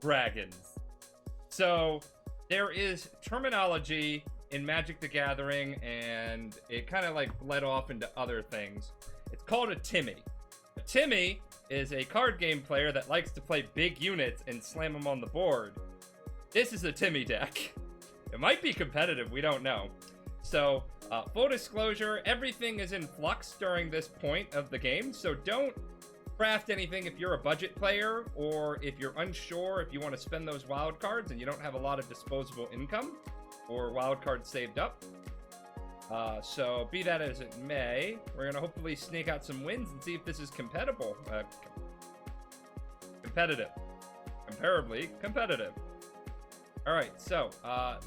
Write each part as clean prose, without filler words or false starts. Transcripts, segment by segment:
dragons. So there is terminology in Magic the Gathering, and it kind of like bled off into other things. It's called a Timmy. A Timmy is a card game player that likes to play big units and slam them on the board. This is a Timmy deck. It might be competitive, we don't know. So, full disclosure, everything is in flux during this point of the game, so don't craft anything if you're a budget player, or if you're unsure if you want to spend those wild cards and you don't have a lot of disposable income or wild cards saved up. So be that as it may, we're going to hopefully snake out some wins and see if this is compatible. Competitive. Comparably competitive. Alright, so,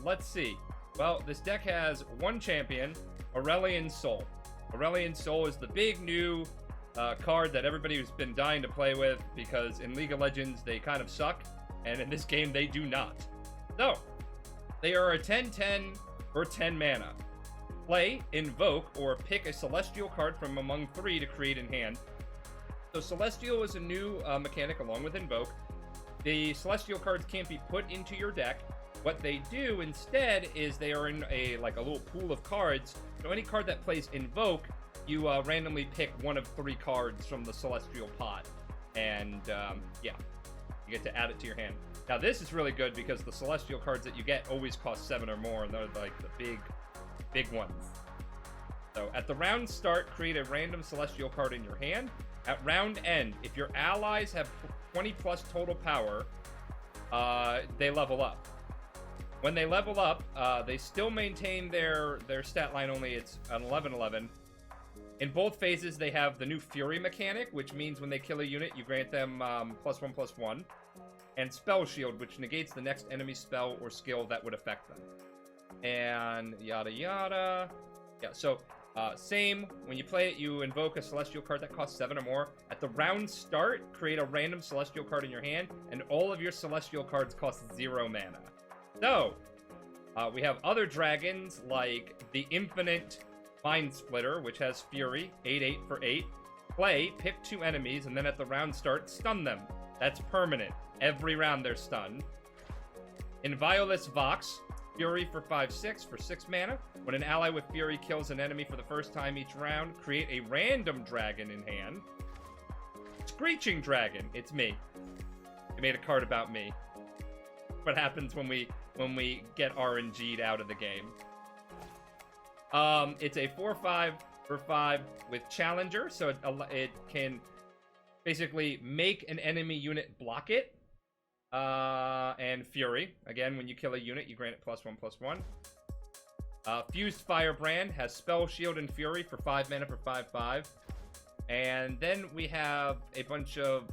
let's see. Well, this deck has one champion, Aurelion Soul. Aurelion Soul is the big new card that everybody's been dying to play with, because in League of Legends they kind of suck, and in this game they do not. So, they are a 10/10 for 10 mana. Play, invoke, or pick a celestial card from among 3 to create in hand. So Celestial is a new mechanic along with invoke. The celestial cards can't be put into your deck. What they do instead is they are in a little pool of cards. So any card that plays invoke, you randomly pick one of 3 cards from the celestial pot, and yeah, you get to add it to your hand. Now this is really good because the celestial cards that you get always cost 7 or more, and they're like the big ones. So at the round start, create a random celestial card in your hand. At round end, if your allies have 20 plus total power, they level up. When they level up, they still maintain their stat line, only it's an 11/11. In both phases, they have the new Fury mechanic, which means when they kill a unit, you grant them +1/+1. And Spell Shield, which negates the next enemy spell or skill that would affect them. And yada yada. Yeah, so same. When you play it, you invoke a celestial card that costs 7 or more. At the round start, create a random celestial card in your hand, and all of your celestial cards cost 0 mana. So, we have other dragons, like the Infinite Mind Splitter, which has Fury, 8/8 for 8. Play, pick 2 enemies, and then at the round start, stun them. That's permanent. Every round they're stunned. Inviolate Vox, Fury for 5/6 for 6 mana. When an ally with Fury kills an enemy for the first time each round, create a random dragon in hand. Screeching Dragon, it's me. I made a card about me. What happens when we get RNG'd out of the game. It's a 4/5 for 5 with Challenger, so it can basically make an enemy unit block it. And Fury. Again, when you kill a unit, you grant it +1/+1. Fused Firebrand has Spell Shield and Fury for 5 mana for 5/5. And then we have a bunch of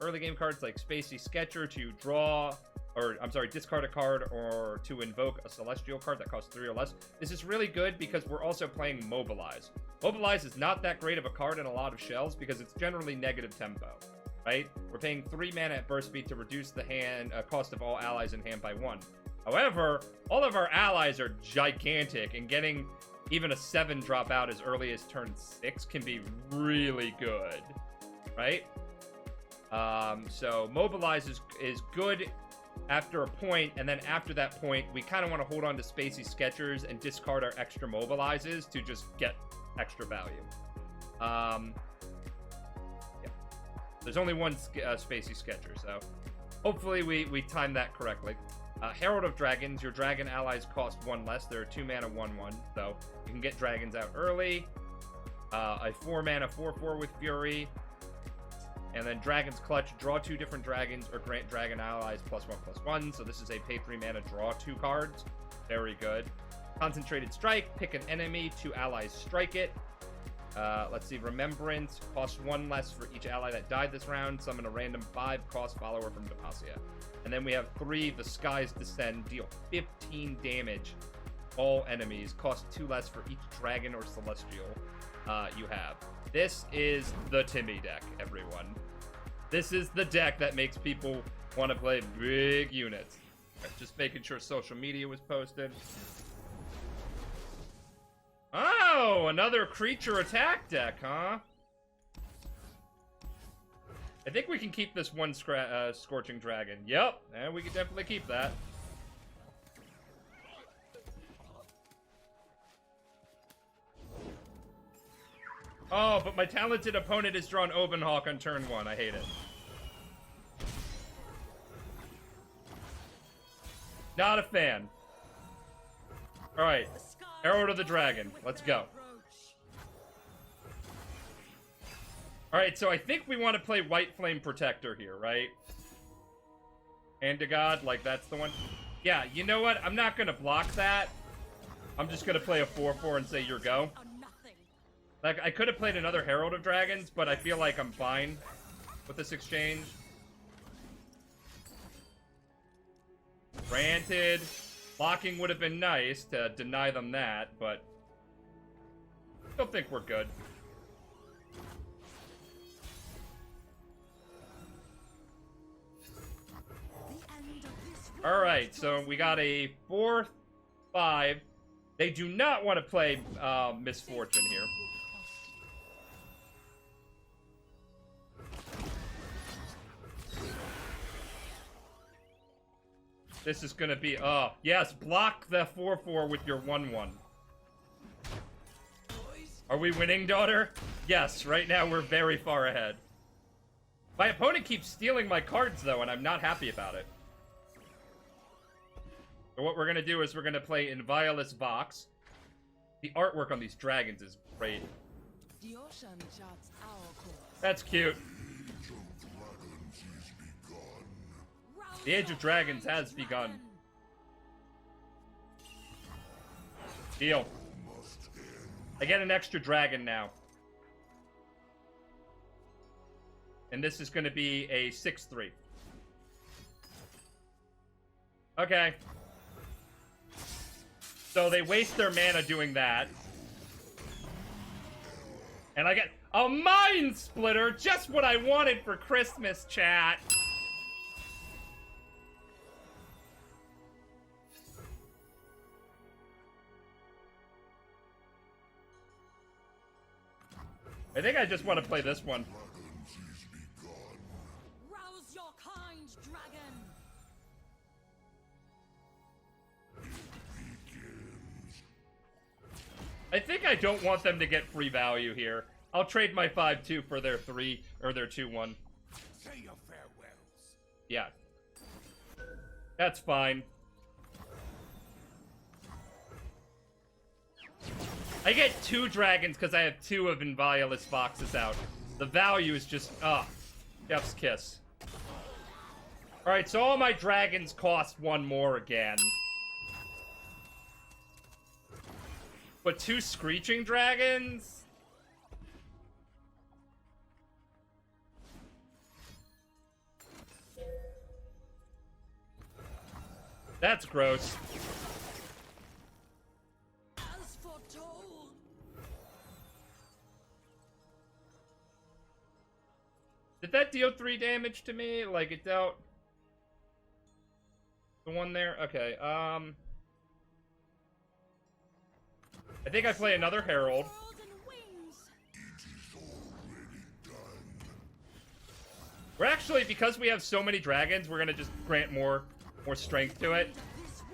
early game cards like Spacey Sketcher to draw, or I'm sorry, discard a card or to invoke a celestial card that costs 3 or less. This is really good because we're also playing Mobilize. Mobilize is not that great of a card in a lot of shells because it's generally negative tempo, right? We're paying 3 mana at burst speed to reduce the hand cost of all allies in hand by 1. However, all of our allies are gigantic, and getting even a 7 drop out as early as turn 6 can be really good, right? So Mobilize is good after a point, and then after that point, we kind of want to hold on to Spacey Sketchers and discard our extra Mobilizes to just get extra value. Yeah. There's only one Spacey Sketcher, so hopefully we time that correctly. Herald of Dragons, your dragon allies cost 1 less. They're a 2 mana 1/1, so you can get dragons out early. A 4 mana 4/4 with Fury. And then Dragon's Clutch, draw 2 different dragons or grant dragon allies +1/+1. So this is a pay 3 mana, draw 2 cards. Very good. Concentrated Strike, pick an enemy, 2 allies strike it. Let's see, Remembrance, costs 1 less for each ally that died this round. Summon a random 5-cost follower from Demacia. And then we have 3, the Skies Descend, deal 15 damage. All enemies, cost 2 less for each dragon or celestial you have. This is the Timmy deck, everyone. This is the deck that makes people want to play big units. Just making sure social media was posted. Oh, another creature attack deck, huh? I think we can keep this one Scorching Dragon. Yep, and we can definitely keep that. Oh, but my talented opponent has drawn Obenhawk on turn 1. I hate it. Not a fan. Alright. Arrow to the Dragon. Let's go. Alright, so I think we want to play White Flame Protector here, right? Hand to God, like that's the one. Yeah, you know what? I'm not going to block that. I'm just going to play a 4/4 and say your go. Like, I could have played another Herald of Dragons, but I feel like I'm fine with this exchange. Granted, blocking would have been nice to deny them that, but I still think we're good. Alright, so we got a 4/5. They do not want to play Misfortune here. This is gonna be, yes, block the 4/4 with your 1/1. Are we winning, daughter? Yes, right now we're very far ahead. My opponent keeps stealing my cards, though, and I'm not happy about it. So what we're gonna do is we're gonna play Inviolus Vox. The artwork on these dragons is great. That's cute. The Age of Dragons has begun. Deal. I get an extra dragon now. And this is going to be a 6/3. Okay. So they waste their mana doing that. And I get a Mind Splitter! Just what I wanted for Christmas, chat! I think I just want to play this one. Rouse your kind, dragon. I think I don't want them to get free value here. I'll trade my 5/2 for their 3 or their 2/1. Say your farewells. Yeah. That's fine. I get 2 dragons because I have 2 of Inviolus Voxes out. The value is just, chef's kiss. Alright, so all my dragons cost 1 more again. But 2 Screeching Dragons? That's gross. Did that deal 3 damage to me? Like, it dealt... the one there? Okay, I think I play another Herald. We're actually, because we have so many dragons, we're gonna just grant more strength to it.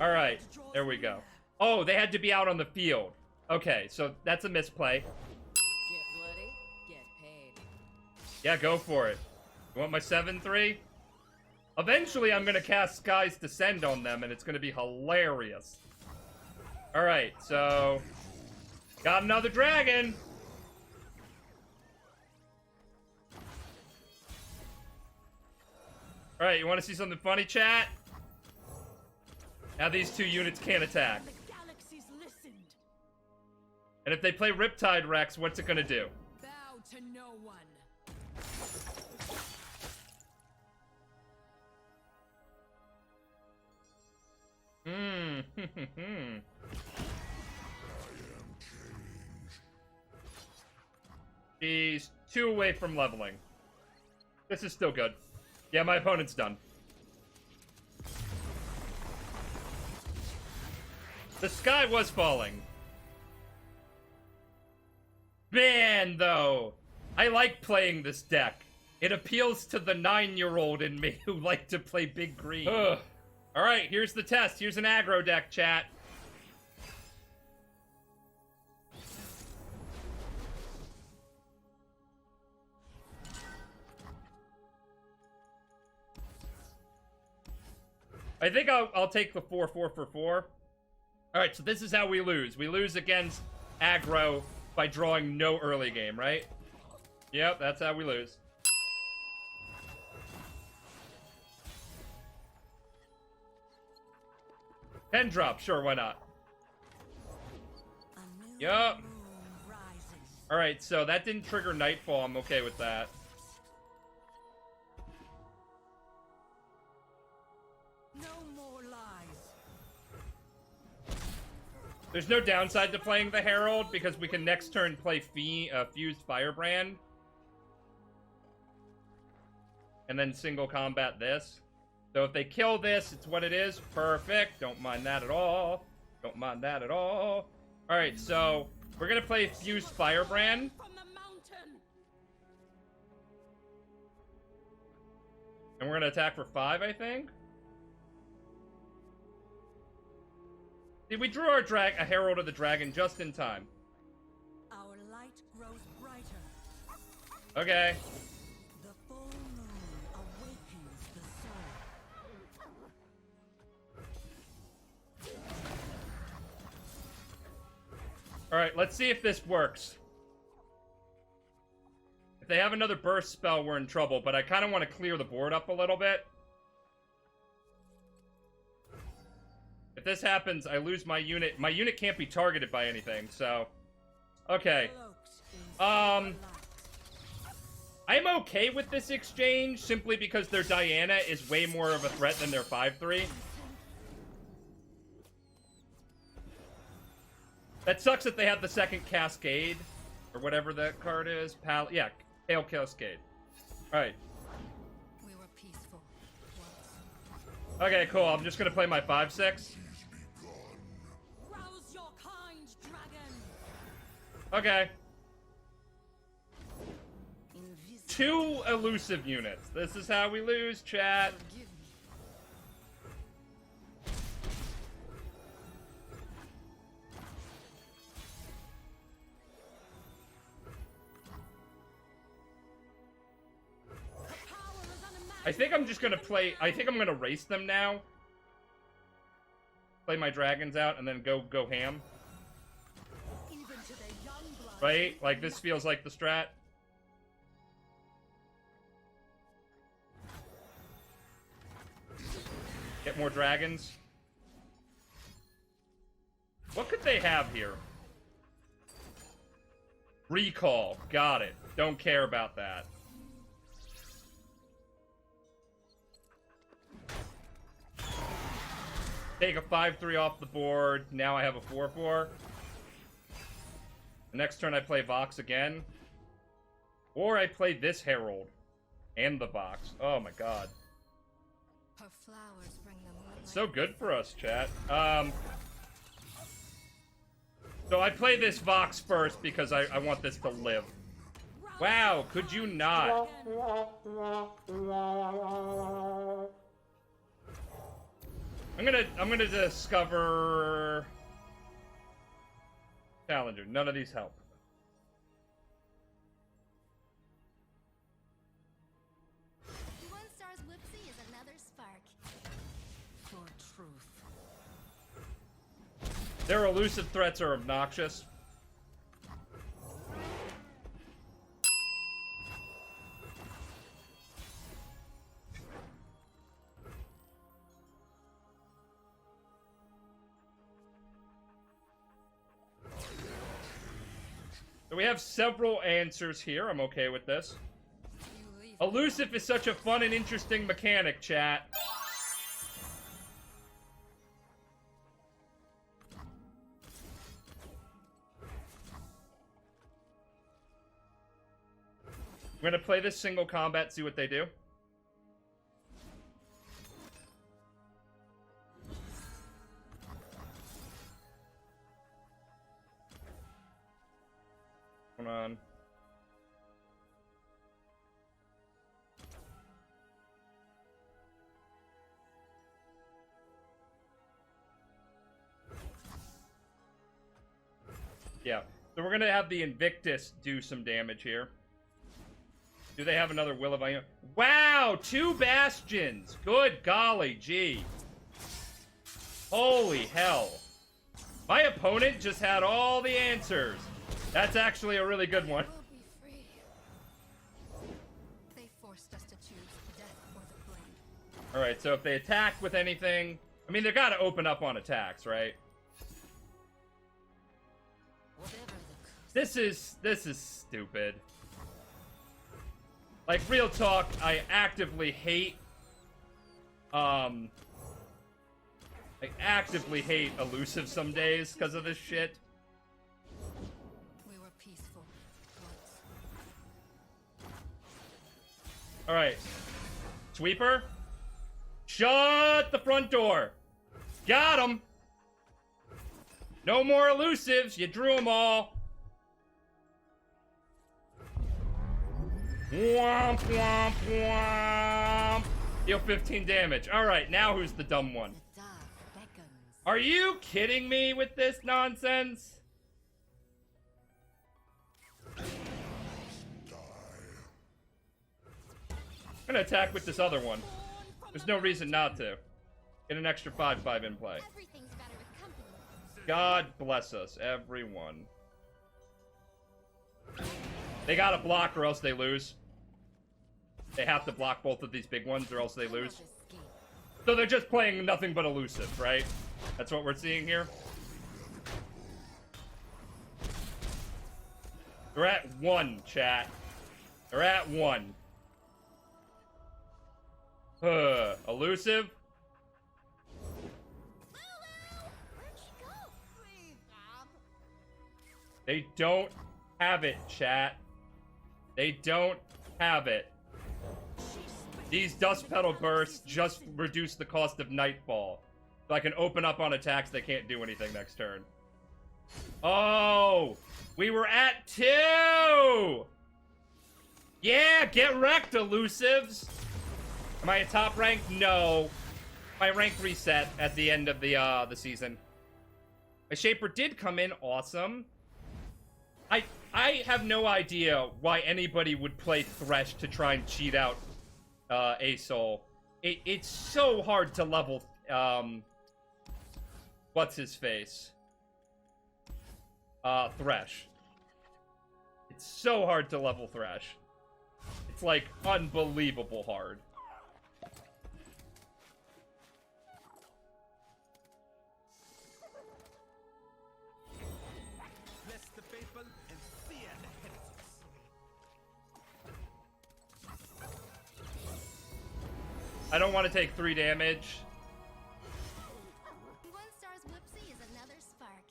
Alright, there we go. Oh, they had to be out on the field. Okay, so that's a misplay. Yeah, go for it. You want my 7/3? Eventually, I'm gonna cast Sky's Descend on them, and it's gonna be hilarious. Alright, so... got another dragon! Alright, you wanna see something funny, chat? Now these 2 units can't attack. And if they play Riptide Rex, what's it gonna do? Bow to no one. She's 2 away from leveling. This is still good. Yeah, my opponent's done. The sky was falling. Man, though. I like playing this deck. It appeals to the 9-year-old in me who like to play big green. Ugh. All right, here's the test. Here's an aggro deck, chat. I think I'll take the 4-4 for 4. All right, so this is how we lose. We lose against aggro by drawing no early game, right? Yep, that's how we lose. Pen drop, sure, why not? Yup. Alright, so that didn't trigger Nightfall. I'm okay with that. No more lies. There's no downside to playing the Herald because we can next turn play Fused Firebrand. And then single combat this. So if they kill this, it's what it is. Perfect. Don't mind that at all. Don't mind that at all. Alright, so we're gonna play Fused Firebrand. From the mountain. And we're gonna attack for 5, I think. See, we drew our a Herald of the Dragon just in time. Our light grows brighter. Okay. The full moon awakens the soul. Alright, let's see if this works. If they have another burst spell, we're in trouble, but I kind of want to clear the board up a little bit. If this happens, I lose my unit. My unit can't be targeted by anything, so... Okay. I'm okay with this exchange, simply because their Diana is way more of a threat than their 5-3. That sucks that they have the second Cascade, or whatever that card is. Yeah, Pale Cascade. Alright. We were peaceful once. Okay, cool. I'm just gonna play my 5-6. Rouse your kind, dragon. Okay. Invisible. 2 elusive units. This is how we lose, chat. Forgive me. The power is I think I'm just gonna play... I think I'm gonna race them now. Play my dragons out and then go ham. even to the young blood. Right? Like, this feels like the strat. Get more dragons. What could they have here? Recall. Got it. Don't care about that. Take a 5-3 off the board. Now I have a 4-4. The next turn I play Vox again. Or I play this Herald. And the Vox. Oh my god. Her flowers bring the moonlight. It's so good for us, chat. So I play this Vox first because I want this to live. Wow, could you not? I'm gonna discover Challenger. None of these help. One star's whoopsie is another spark. For truth. Their elusive threats are obnoxious. So we have several answers here. I'm okay with this. You leave. Elusive is such a fun and interesting mechanic, chat. I'm gonna play this single combat, see what they do. Hold on. Yeah. So we're gonna have the Invictus do some damage here. Do they have another Will of Iron? Wow! 2 Bastions! Good golly gee. Holy hell. My opponent just had all the answers. That's actually a really good one. We'll be free. They forced us to choose death or the blade. Alright, so if they attack with anything... I mean, they gotta open up on attacks, right? Whatever the This is stupid. Like, real talk, I actively hate... I actively hate Elusive some days because of this shit. We were peaceful once. Alright. Sweeper? Shut the front door! Got him! No more Elusives, you drew them all. Womp, womp, womp. Deal 15 damage. Alright, now who's the dumb one? dark beckons. Are you kidding me with this nonsense? I'm gonna attack with this other one. There's no reason not to. Get an extra 5/5 in play. Everything's better with company. God bless us, everyone. They gotta block or else they lose. They have to block both of these big ones or else they lose. Escape. So they're just playing nothing but elusive, right? That's what we're seeing here. They're at 1, chat. They're at 1. Elusive? Where'd she go? They don't have it, chat. They don't have it. These dust petal bursts just reduce the cost of Nightfall. So I can open up on attacks that can't do anything next turn. Oh! We were at 2! Yeah, get wrecked, Elusives! Am I a top rank? No. My rank reset at the end of the season. My Shaper did come in, awesome. I have no idea why anybody would play Thresh to try and cheat out a soul. It's so hard to level what's his face? Thresh. It's so hard to level Thresh. It's like unbelievable hard. Bless the people and fear the heretics. I don't want to take 3 damage. One star's whoopsie is another spark.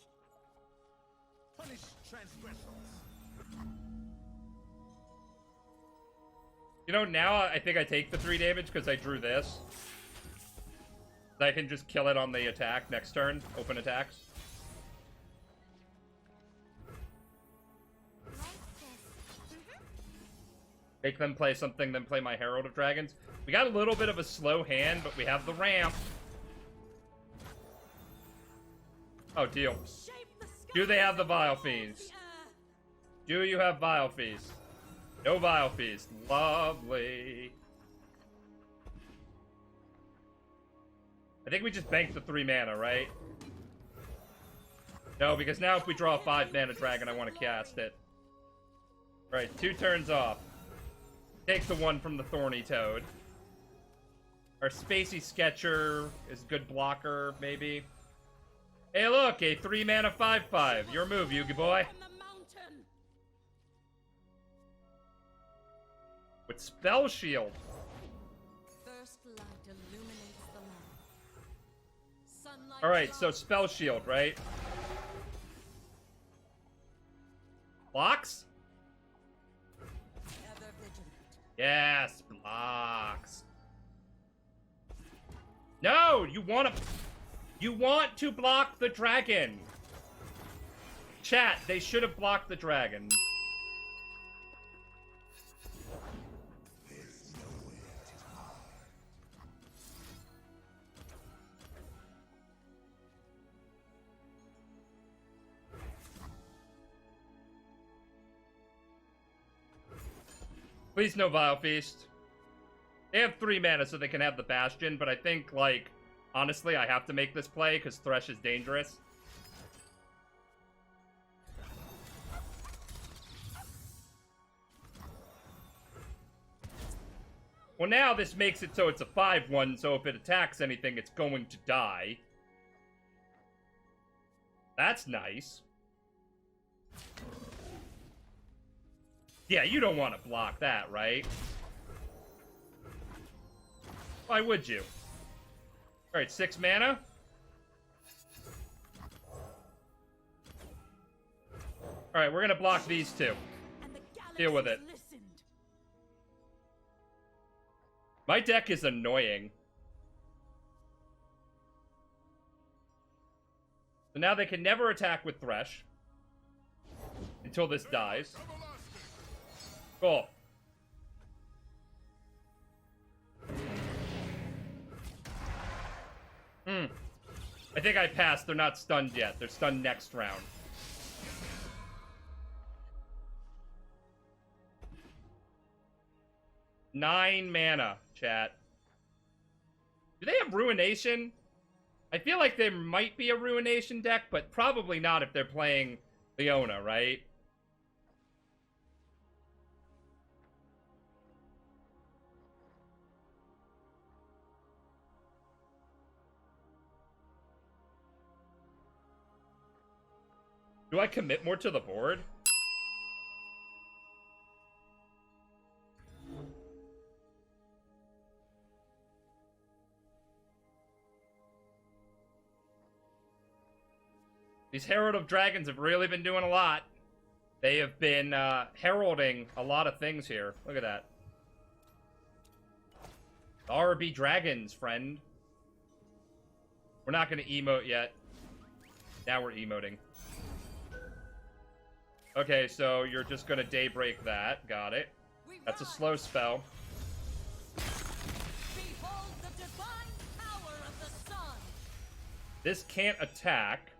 Punish transgressors. You know, now I think I take the 3 damage because I drew this. I can just kill it on the attack next turn. Open attacks. Like this. Make them play something, then play my Herald of Dragons. We got a little bit of a slow hand, but we have the ramp. Oh, deal. Do they have the Vile Feast? Do you have Vile Feast? No Vile Feast. Lovely. I think we just banked the 3 mana, right? No, because now if we draw a 5 mana dragon, I want to cast it. Right, 2 turns off. Take the 1 from the Thorny Toad. Our Spacey Sketcher is good blocker, maybe. Hey, look, a 3 mana 5/5. Your move, Yugi boy. With Spell Shield. First light illuminates the land. Sunlight Alright, so shines. Spell Shield, right? Blocks? Ever vigilant. Yes, blocks. No, you want to block the dragon. Chat, they should have blocked the dragon. Please no Vile Feast. They have 3 mana so they can have the Bastion, but I think, like, honestly, I have to make this play because Thresh is dangerous. Well, now this makes it so it's a 5/1, so if it attacks anything, it's going to die. That's nice. Yeah, you don't want to block that, right? Why would you? Alright, 6 mana. Alright, we're gonna block these 2. And the Deal with it. galaxy listened. My deck is annoying. So now they can never attack with Thresh. Until this dies. Cool. I think I passed. They're not stunned yet. They're stunned next round. Nine mana, chat. Do they have Ruination? I feel like there might be a Ruination deck, but probably not if they're playing Leona, right? Do I commit more to the board? These Herald of Dragons have really been doing a lot. They have been heralding a lot of things here. Look at that. RB Dragons, friend. We're not going to emote yet. Now we're emoting. Okay, so you're just going to Daybreak that. Got it. That's a slow spell. Behold the divine power of the sun. This can't attack.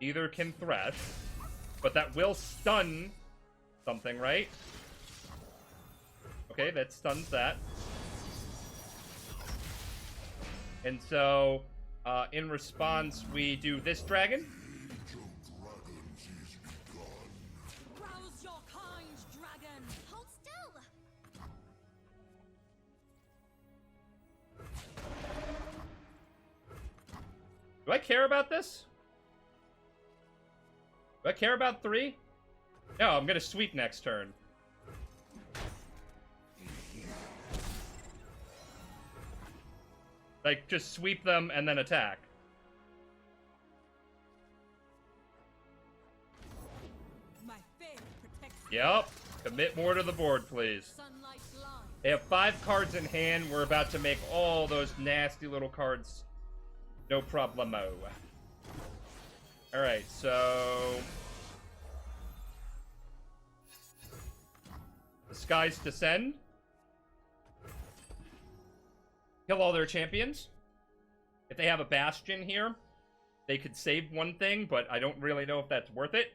Neither can Thresh. But that will stun something, right? Okay, that stuns that. And so, in response, we do this dragon. Rouse your kind, dragon. Hold still. Do I care about this? Do I care about 3? No, I'm gonna sweep next turn. Like, just sweep them and then attack. My faith protects Yep. Commit more to the board, please. sunlight line. They have 5 cards in hand. We're about to make all those nasty little cards no problemo. Alright, so... The Skies Descend. Kill all their champions. If they have a Bastion here, they could save one thing, but I don't really know if that's worth it.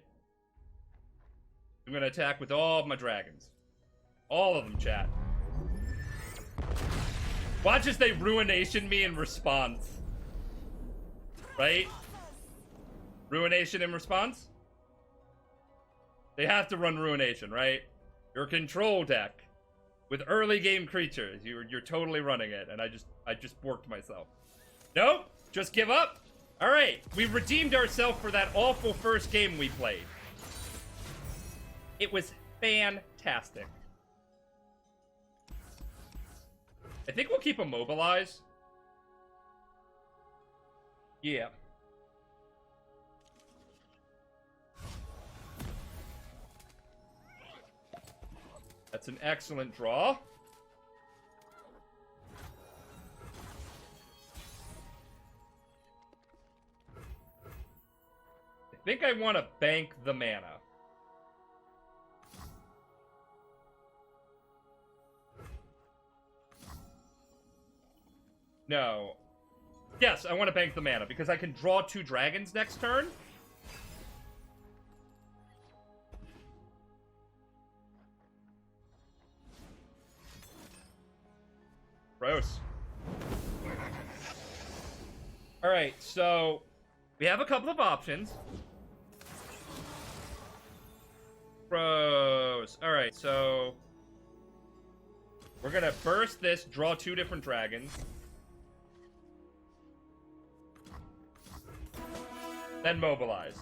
I'm gonna attack with all of my dragons. All of them, chat. Watch as they Ruination me in response. Right? Ruination in response? They have to run Ruination, right? Your control deck with early game creatures. You're totally running it, and I just borked myself. Nope, just give up. All right, we redeemed ourselves for that awful first game we played. It was fantastic. I think we'll keep Immobilize. Yeah. That's an excellent draw. I think I want to bank the mana. No. Yes, I want to bank the mana because I can draw 2 dragons next turn. Gross. Alright, so we have a couple of options. Gross. Alright, so we're gonna burst this, draw 2 different dragons. Then mobilize.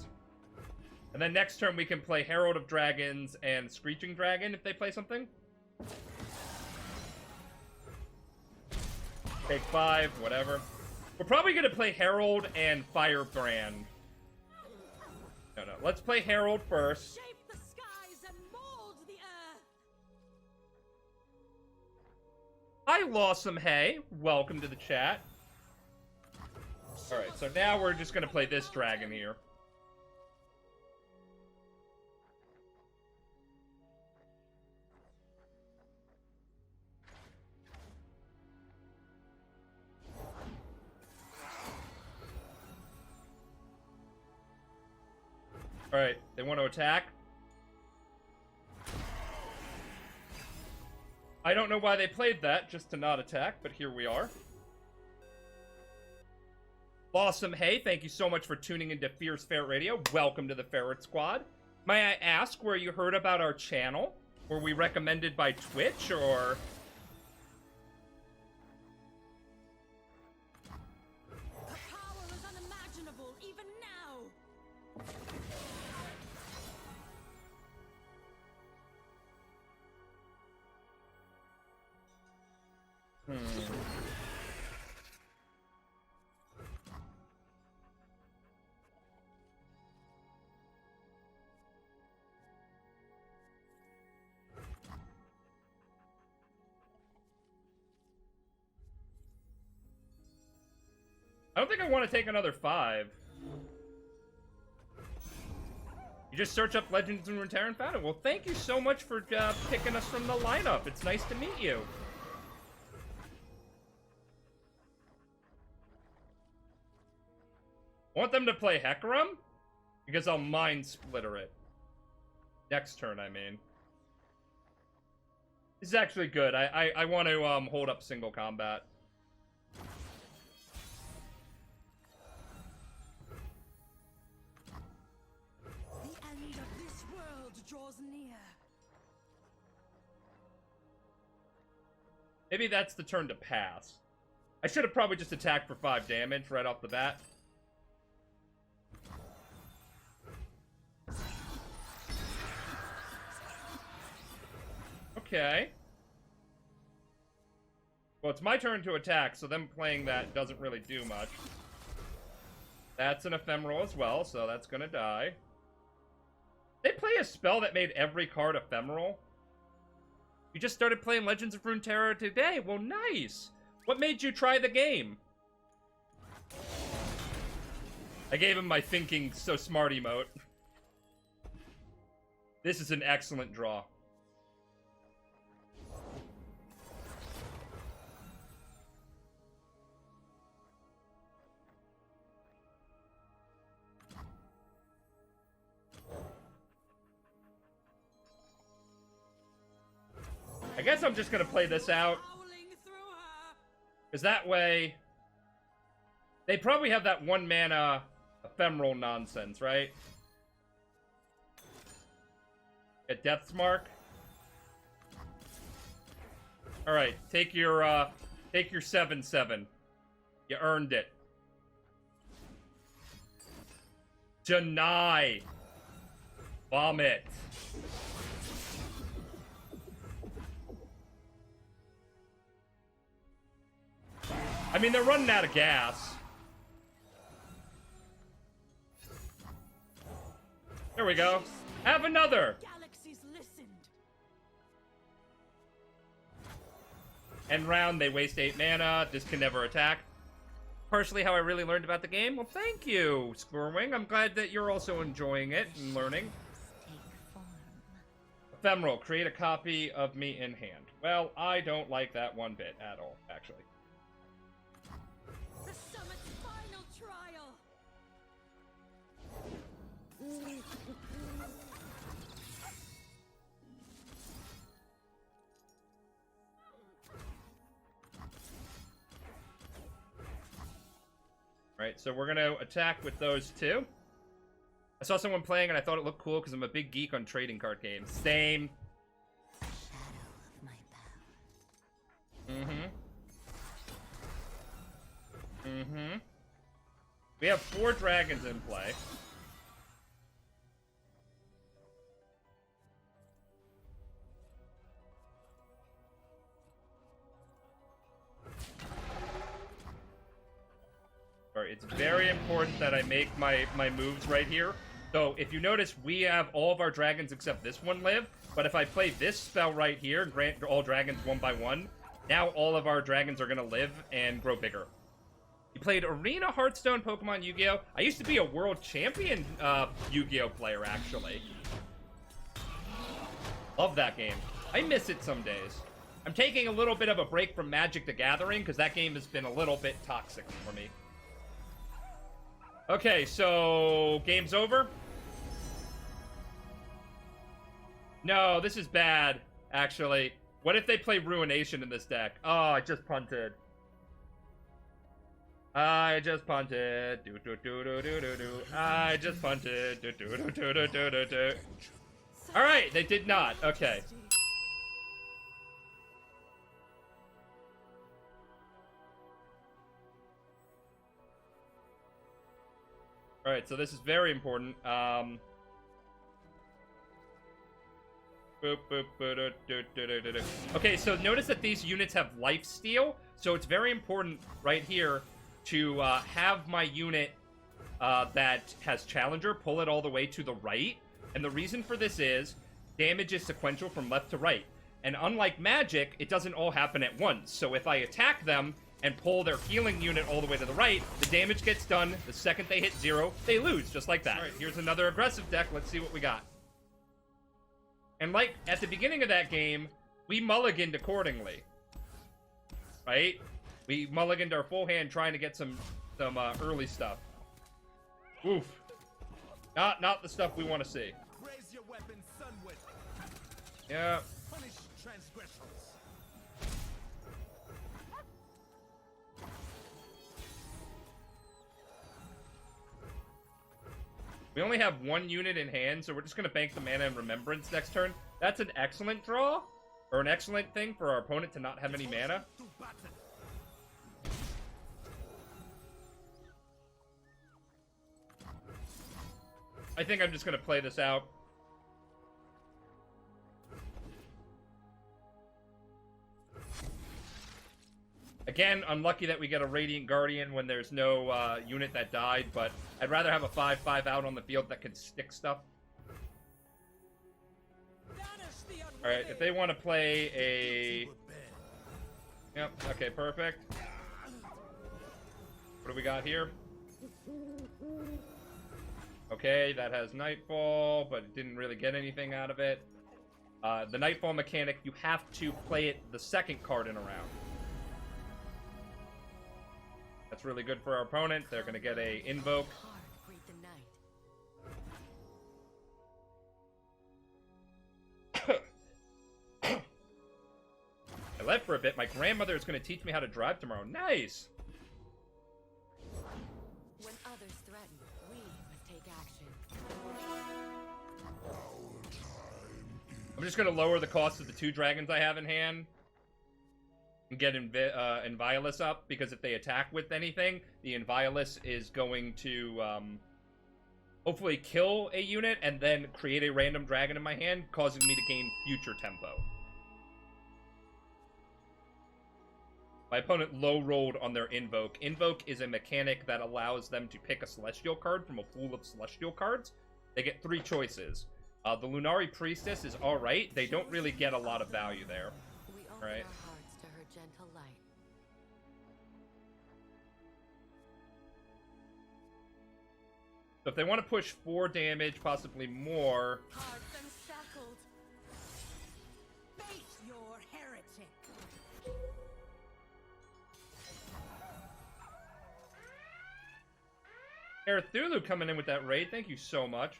And then next turn we can play Herald of Dragons and Screeching Dragon if they play something. Take 5, whatever. We're probably gonna play Herald and Firebrand. No, let's play Herald first. Shape the skies and mold the earth. Hi, Lawsome Hay. Welcome to the chat. Alright, so now we're just gonna play this dragon here. Alright, they want to attack. I don't know why they played that, just to not attack, but here we are. Awesome. Hey, thank you so much for tuning into Fierce Ferret Radio. Welcome to the Ferret Squad. May I ask where you heard about our channel? Were we recommended by Twitch, or... The power is unimaginable even now. I don't think I want to take another 5. You just search up Legends in Runeterra and found it. Well, thank you so much for picking us from the lineup. It's nice to meet you. Want them to play Hecarim? Because I'll Mind Splitter it. Next turn, I mean. This is actually good. I want to hold up single combat. The end of this world draws near. Maybe that's the turn to pass. I should have probably just attacked for 5 damage right off the bat. Okay. Well, it's my turn to attack, so them playing that doesn't really do much. That's an ephemeral as well, so that's gonna die. They play a spell that made every card ephemeral. You just started playing Legends of Runeterra today. Well, nice. What made you try the game? I gave him my thinking so smart emote. This is an excellent draw. I guess I'm just gonna play this out. Because that way... They probably have that 1 mana ephemeral nonsense, right? At Death's Mark. Alright, take your 7/7. You earned it. Deny. Vomit. I mean, they're running out of gas. There we go. Have another. Galaxies listened. End round, they waste 8 mana. This can never attack. Partially how I really learned about the game. Well, thank you, Squirwing. I'm glad that you're also enjoying it and learning. Ephemeral, create a copy of me in hand. Well, I don't like that one bit at all, actually. The summit's final trial. Alright, so we're gonna attack with those two. I saw someone playing and I thought it looked cool because I'm a big geek on trading card games. Same. Shadow of my power. We have 4 dragons in play. Alright, it's very important that I make my moves right here. So, if you notice, we have all of our dragons except this one live. But if I play this spell right here, grant all dragons 1 by 1, now all of our dragons are going to live and grow bigger. You played Arena, Hearthstone, Pokemon, Yu-Gi-Oh! I used to be a world champion Yu-Gi-Oh! Player, actually. Love that game. I miss it some days. I'm taking a little bit of a break from Magic the Gathering, because that game has been a little bit toxic for me. Okay, so game's over. No, this is bad, actually. What if they play Ruination in this deck? Oh, I just punted. I just punted. Do do do do do do do. I just punted. Do do do do do do do do. All right, they did not. Okay. All right, so this is very important. Boop, boop, boop, do, do, do, do, do. Okay, so notice that these units have lifesteal, so it's very important right here to have my unit that has Challenger pull it all the way to the right. And the reason for this is damage is sequential from left to right. And unlike Magic, it doesn't all happen at once. So if I attack them and pull their healing unit all the way to the right, the damage gets done. The second they hit 0, they lose, just like that. All right, here's another aggressive deck. Let's see what we got. And like, at the beginning of that game, we mulliganed accordingly. Right? We mulliganed our full hand trying to get some early stuff. Oof. Not the stuff we want to see. Raise your weapon, Sunward. Yeah. Punish transgressions. We only have 1 unit in hand, so we're just going to bank the mana and Remembrance next turn. That's an excellent draw, or an excellent thing for our opponent to not have any mana. I think I'm just going to play this out. Again, unlucky that we get a Radiant Guardian when there's no unit that died, but I'd rather have a 5/5 out on the field that can stick stuff. Alright, if they want to play a... Yep, okay, perfect. What do we got here? Okay, that has Nightfall, but it didn't really get anything out of it. The Nightfall mechanic, you have to play it the second card in a round. That's really good for our opponent. They're going to get a Invoke. I left for a bit. My grandmother is going to teach me how to drive tomorrow. Nice! When others threaten, we must take action. I'm just going to lower the cost of the 2 dragons I have in hand. And get Inviolus up, because if they attack with anything, the Inviolus is going to hopefully kill a unit and then create a random dragon in my hand, causing me to gain future tempo. My opponent low-rolled on their Invoke. Invoke is a mechanic that allows them to pick a Celestial card from a pool of Celestial cards. They get 3 choices. The Lunari Priestess is alright. They don't really get a lot of value there. We open Right. our hearts to her gentle light. So if they want to push 4 damage, possibly more... Hearts unshackled. Face your heretic. Cthulhu coming in with that raid. Thank you so much.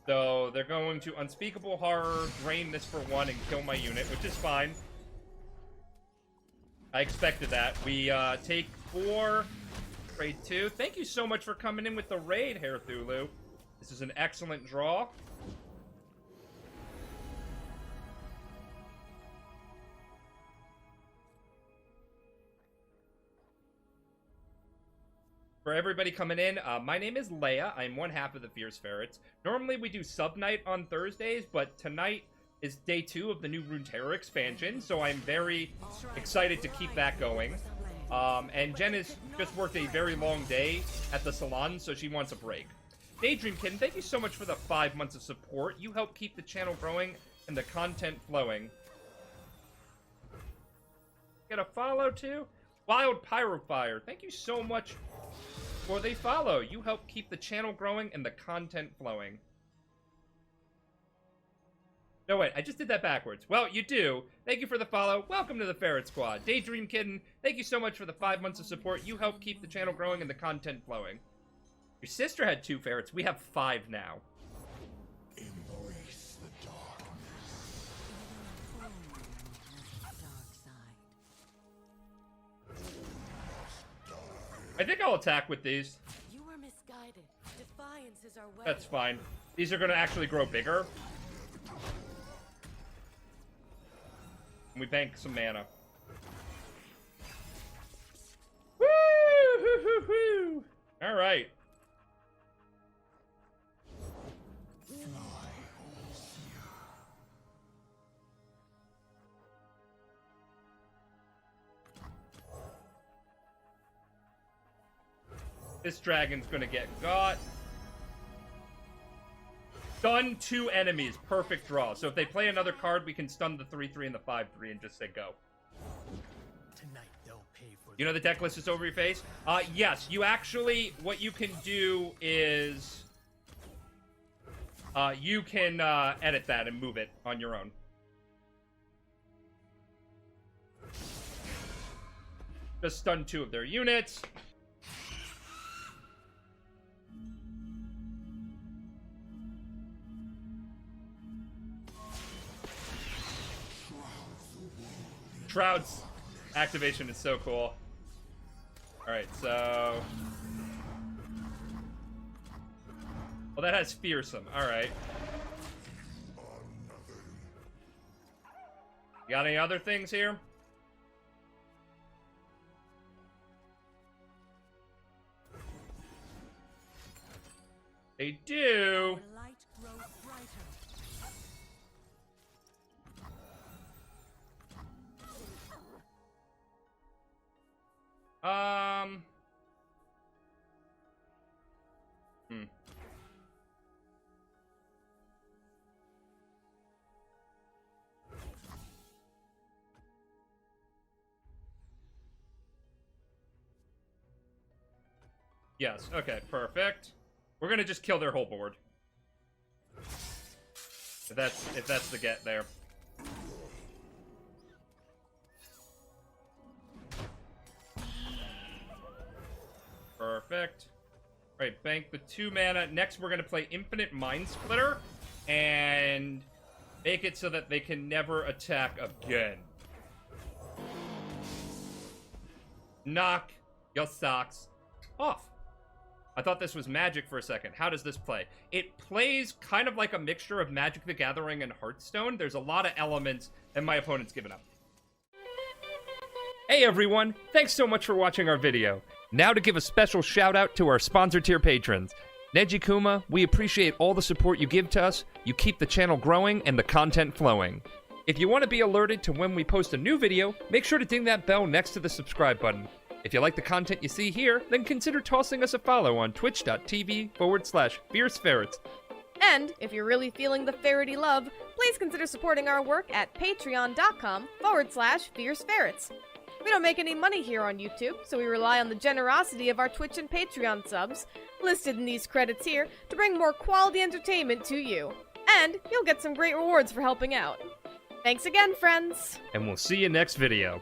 So they're going to Unspeakable Horror, drain this for 1, and kill my unit, which is fine. I expected that. We take 4, raid 2. Thank you so much for coming in with the raid, Hair Thulu. This is an excellent draw. For everybody coming in, my name is Leia. I'm one half of the Fierce Ferrets. Normally we do sub night on Thursdays, but tonight is day 2 of the new Runeterra expansion, so I'm very excited to keep that going. And Jen has just worked a very long day at the salon, so she wants a break. Daydream Kitten, thank you so much for the 5 months of support. You help keep the channel growing and the content flowing. Get a follow too? Wild Pyrofire, thank you so much for the follow. You help keep the channel growing and the content flowing. No, wait, I just did that backwards. Well, you do. Thank you for the follow. Welcome to the Ferret Squad. Daydream Kitten, thank you so much for the 5 months of support. You help keep the channel growing and the content flowing. Your sister had 2 ferrets. We have 5 now. Embrace the I think I'll attack with these. You are misguided. Defiance is our way. That's fine. These are going to actually grow bigger. And we bank some mana. Woo! All right. This dragon's gonna get got. Stun 2 enemies. Perfect draw. So if they play another card, we can stun the 3/3 and the 5/3 and just say go. Tonight they'll pay for You know the deck list is over your face? Yes. You actually, what you can do is... you can edit that and move it on your own. Just stun 2 of their units. Shroud's activation is so cool. Alright, so... Well, that has Fearsome. Alright. You got any other things here? They do. The light grows brighter. Yes, okay, perfect. We're gonna just kill their whole board. If that's the get there. Perfect. Alright, bank the 2 mana. Next, we're gonna play Infinite Mind Splitter and make it so that they can never attack again. Knock your socks off. I thought this was Magic for a second. How does this play? It plays kind of like a mixture of Magic the Gathering and Hearthstone. There's a lot of elements, and my opponent's given up. Hey everyone, thanks so much for watching our video. Now to give a special shout out to our sponsor tier patrons. Nejikuma, we appreciate all the support you give to us. You keep the channel growing and the content flowing. If you want to be alerted to when we post a new video, make sure to ding that bell next to the subscribe button. If you like the content you see here, then consider tossing us a follow on twitch.tv/FierceFerrets. And if you're really feeling the ferrety love, please consider supporting our work at patreon.com/FierceFerrets. We don't make any money here on YouTube, so we rely on the generosity of our Twitch and Patreon subs, listed in these credits here, to bring more quality entertainment to you. And you'll get some great rewards for helping out. Thanks again, friends! And we'll see you next video.